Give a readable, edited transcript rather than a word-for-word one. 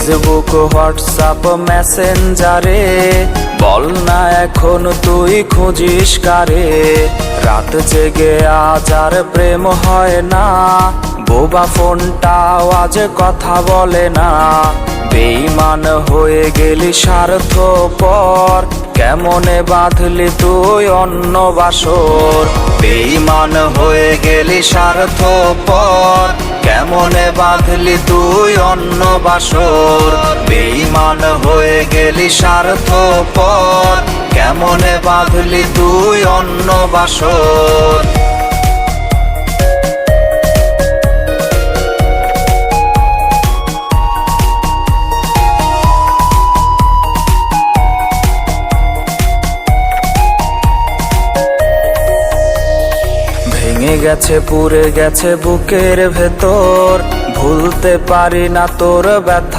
Facebook WhatsApp মেসেঞ্জারে বল না এখন তুই খুঁজিস কারে। রাত জেগে আজ আর প্রেম হয় না, বোবা ফোনটাও আজ কথা বলে না। বেঈমান হয়ে গেলি স্বার্থপর, কেমনে বাঁধলি তুই অন্য বাসর। বেঈমান হয়ে গেলি স্বার্থপর, কেমনে বাঁধলি তুই অন্য বাসর। বেঈমান হয়ে গেলি স্বার্থপর, কেমনে বাঁধলি তুই অন্য বাসর। ভেঙে গেছে পুড়ে গেছে বুকের ভেতর, ভুলতে পারি না তোর ব্যথা।